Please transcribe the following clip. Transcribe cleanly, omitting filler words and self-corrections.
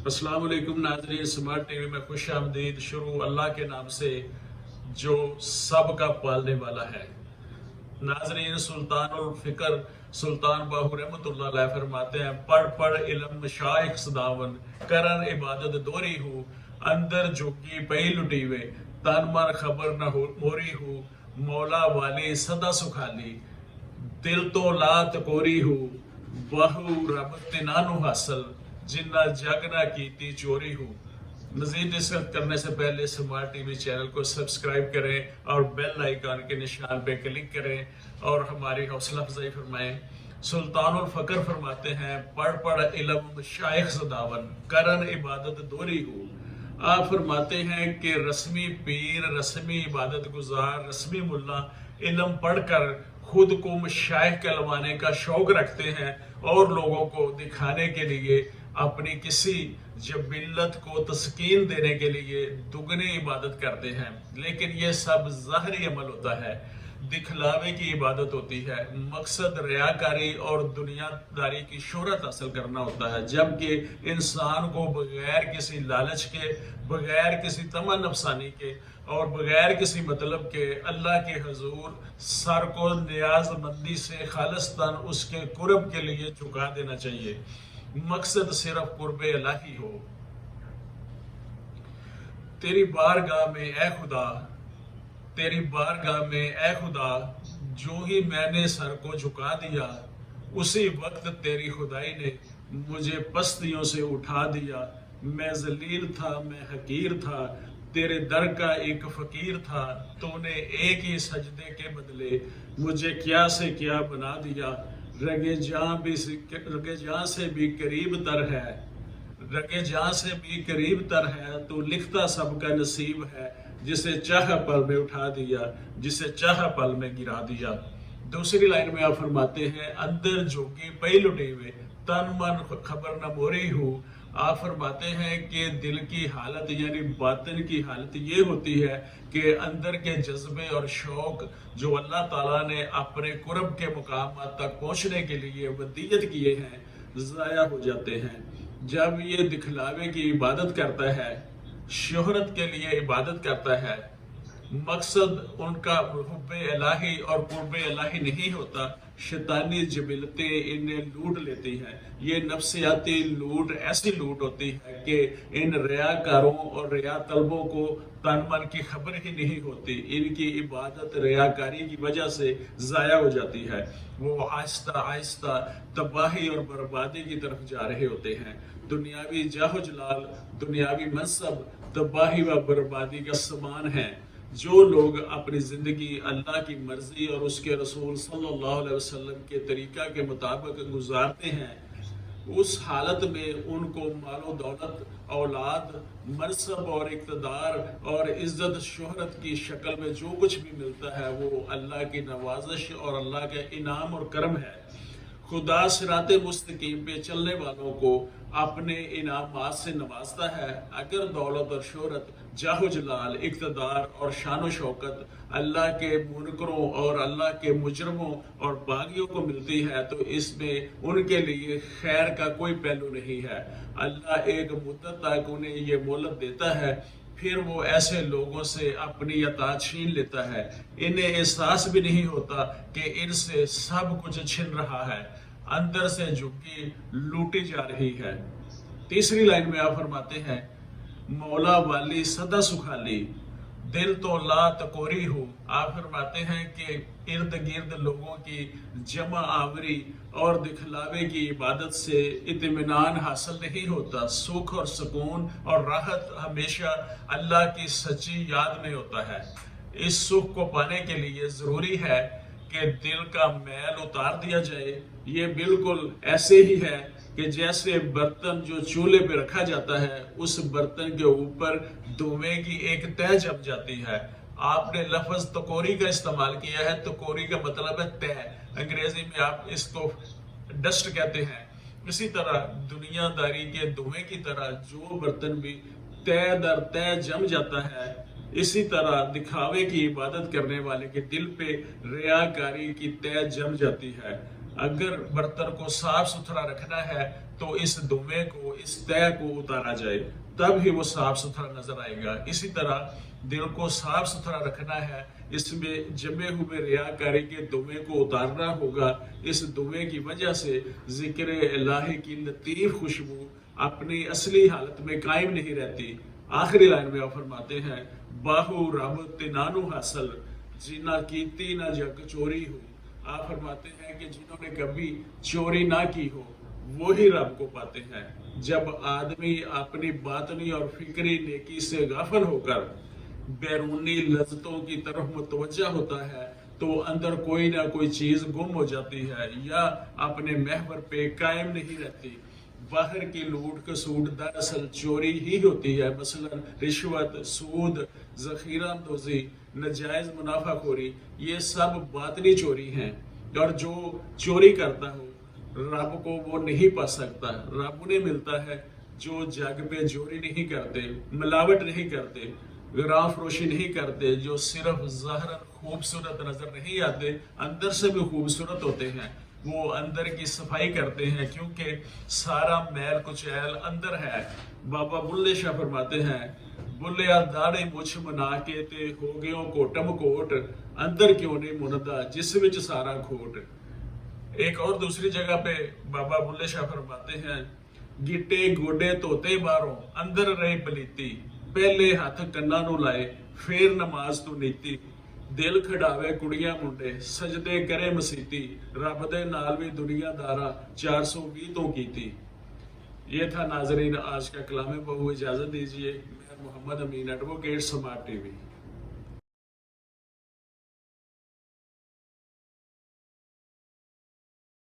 अस्सलाम वालेकुम नाजरीन, स्मार्ट टीवी में खुश आमदीद। शुरू अल्लाह के नाम से जो सब का पालने वाला है। नाजरीन, सुल्तानुल फिकर सुल्तान बाहू रहमतुल्लाह अलैह फरमाते हैं, पढ़ पढ़ इल्म शाइख सदावन, करन इबादत दोरी हूँ, अंदर जोगी पई लुटीवे, तन मन खबर न हो मोरी हूँ, मौला वाली सदा सुखाली, दिल तो लात कोरी हूँ, बाहू रब तिनानु हासिल, जिन्ना जग ना कीती चोरी हूँ। मजीद डिस्कस करने से पहले स्मार्ट टीवी चैनल को सब्सक्राइब करें और बेल आइकन के निशान पे क्लिक करें और हमारी हौसला अफजाई फरमाएं। सुल्तानुल फकर फरमाते हैं, पढ़ पढ़ इल्म शाइख सदावन, करन इबादत दोरी हूँ। आप फरमाते हैं कि रस्मी पीर, रस्मी इबादत गुजार, रस्मी मुल्ला इल्म पढ़कर खुद को मशाइख कहलवाने का शौक रखते हैं और लोगों को दिखाने के लिए अपनी किसी जबिल्लत को तस्कीन देने के लिए दुगनी इबादत करते हैं। लेकिन ये सब ज़ाहरी अमल होता है, दिखलावे की इबादत होती है। मकसद रियाकारी और दुनियादारी की शोहरत हासिल करना होता है, जबकि इंसान को बगैर किसी लालच के, बगैर किसी तमन्ना अफसानी के और बगैर किसी मतलब के अल्लाह के हजूर सर को नियाजमंदी से खालिस्तान उसके कुर्ब के लिए झुका देना चाहिए। मकसद सिर्फ कुर्ब इलाही हो। तेरी बारगाह में ए खुदा, तेरी बारगाह में ए खुदा, जो ही मैंने सर को झुका दिया, उसी वक्त तेरी खुदाई ने मुझे पस्तियों से उठा दिया। मैं जलील था, मैं हकीर था, तेरे दर का एक फकीर था, तूने एक ही सजदे के बदले मुझे क्या से क्या बना दिया। रगे जां से भी करीब तर है, रगे जां से भी करीब तर है, तो लिखता सबका नसीब है, जिसे चाह पल में उठा दिया, जिसे चाह पल में गिरा दिया। दूसरी लाइन में आप फरमाते हैं, अंदर जोगी पई लुटेवे, तन मन खबर न मोरी हूँ। आप फरमाते हैं कि दिल की हालत यानी बातिन की हालत ये होती है कि अंदर के जज्बे और शौक जो अल्लाह ताला ने अपने कुर्ब के मुकाम तक पहुंचने के लिए वदीयत किए हैं, ज़ाया हो जाते हैं। जब ये दिखलावे की इबादत करता है, शोहरत के लिए इबादत करता है, मकसद उनका हुब्बे इलाही और कुर्बे इलाही नहीं होता, शैतानी जबिलतें इन्हें लूट लेती हैं। ये नफ्सियाती लूट ऐसी लूट होती है कि इन रियाकारों और रिया तलबों को तन मन की खबर ही नहीं होती। इनकी इबादत रियाकारी की वजह से ज़ाया हो जाती है। वो आहिस्ता आहिस्ता तबाही और बर्बादी की तरफ जा रहे होते हैं। दुनियावी जाहो जलाल, दुनियावी मनसब तबाही व बर्बादी का समान है। जो लोग अपनी ज़िंदगी अल्लाह की मर्ज़ी और उसके रसूल सल्लल्लाहु अलैहि वसल्लम के तरीक़ा के मुताबिक गुजारते हैं, उस हालत में उनको मालो दौलत, औलाद, मनसब और इक़्तिदार और इज़्ज़त शोहरत की शक्ल में जो कुछ भी मिलता है वो अल्लाह की नवाजिश और अल्लाह के इनाम और करम है। खुदा सिराते मुस्तकीम पे चलने वालों को अपने इनामात से नवाजता है। अगर दौलत और शोहरत, जाहो जलाल, इक़्तिदार और शान शौकत अल्लाह के मुनकरों और अल्लाह के मुजरमों और बागियों को मिलती है, तो इसमें उनके लिए खैर का कोई पहलू नहीं है। अल्लाह एक मुद्दत तक उन्हें ये मोहलत देता है, फिर वो ऐसे लोगों से अपनी अताअत छीन लेता है। इन्हें एहसास भी नहीं होता कि इनसे सब कुछ छिन रहा है, अंदर से झुकी लूटी जा रही है। तीसरी लाइन में आप फरमाते हैं, मौला वाली सदा सुखाली, दिल तो ला तकोरी हो। आप फरमाते हैं कि इर्द गिर्द लोगों की जमा आवरी और दिखलावे की इबादत से इत्मीनान हासिल नहीं होता। सुख और सुकून और राहत हमेशा अल्लाह की सच्ची याद में होता है। इस सुख को पाने के लिए ज़रूरी है कि दिल का मैल उतार दिया जाए। ये बिल्कुल ऐसे ही है कि जैसे बर्तन जो चूल्हे पे रखा जाता है, उस बर्तन के ऊपर धुएं की एक तह जम जाती है। आपने लफ्ज तकोरी का इस्तेमाल किया है, तकोरी का मतलब है तह, अंग्रेजी में आप इसको डस्ट कहते हैं। इसी तरह दुनियादारी के धुएं की तरह जो बर्तन भी तह दर तह जम जाता है, इसी तरह दिखावे की इबादत करने वाले के दिल पे रियाकारी की तह जम जाती है। اگر برتن کو صاف ستھرا رکھنا ہے تو اس دمے کو، اس طے کو اتارا جائے، تب ہی وہ صاف ستھرا نظر آئے گا۔ اسی طرح دل کو صاف ستھرا رکھنا ہے، اس میں جمے ہوئے ریاکاری کے دمے کو اتارنا ہوگا۔ اس دمے کی وجہ سے ذکر الہی کی لطیف خوشبو اپنی اصلی حالت میں قائم نہیں رہتی۔ آخری لائن میں آپ فرماتے ہیں باہو رب تنانو حاصل جنہ کیتی نہ جگ چوری ہو۔ آپ فرماتے ہیں کہ جنہوں نے کبھی چوری نہ کی ہو وہی رب کو پاتے ہیں۔ جب آدمی اپنی باطنی اور فکری نیکی سے غافل ہو کر بیرونی لذتوں کی طرف متوجہ ہوتا ہے تو اندر کوئی نہ کوئی چیز گم ہو جاتی ہے یا اپنے محور پہ قائم نہیں رہتی۔ باہر کی لوٹ کسوٹ دراصل چوری ہی ہوتی ہے، مثلا رشوت، سود، ذخیرہ اندوزی، ناجائز منافع خوری، یہ سب باطنی چوری ہیں۔ اور جو چوری کرتا ہو رب کو وہ نہیں پا سکتا۔ رب انہیں ملتا ہے جو جگ پہ چوری نہیں کرتے، ملاوٹ نہیں کرتے، گراں فروشی نہیں کرتے، جو صرف ظاہراً خوبصورت نظر نہیں آتے، اندر سے بھی خوبصورت ہوتے ہیں۔ وہ اندر کی صفائی کرتے ہیں کیونکہ سارا میل کچیل اندر ہے۔ بابا بلے شاہ فرماتے ہیں بلیا داڑھی مچھ منا کے تے ہو گیوں کوٹم کوٹ اندر کیوں نہیں مندا جس وچ سارا کھوٹ۔ ایک اور دوسری جگہ پہ بابا بلے شاہ فرماتے ہیں گٹے گوڈے توتے باروں اندر رہی پلیتی پہلے ہاتھ کناں نو لائے پھر نماز تو نیتی دل کھڑاوے کڑیاں منڈے سجدے کرے مسیتی رب دے نال بھی دنیا دارا 420 تو کیتی۔ یہ تھا ناظرین آج کا کلام بہو، اجازت دیجیے۔ میں محمد امین، ایڈوکیٹ سمارٹ ٹی وی۔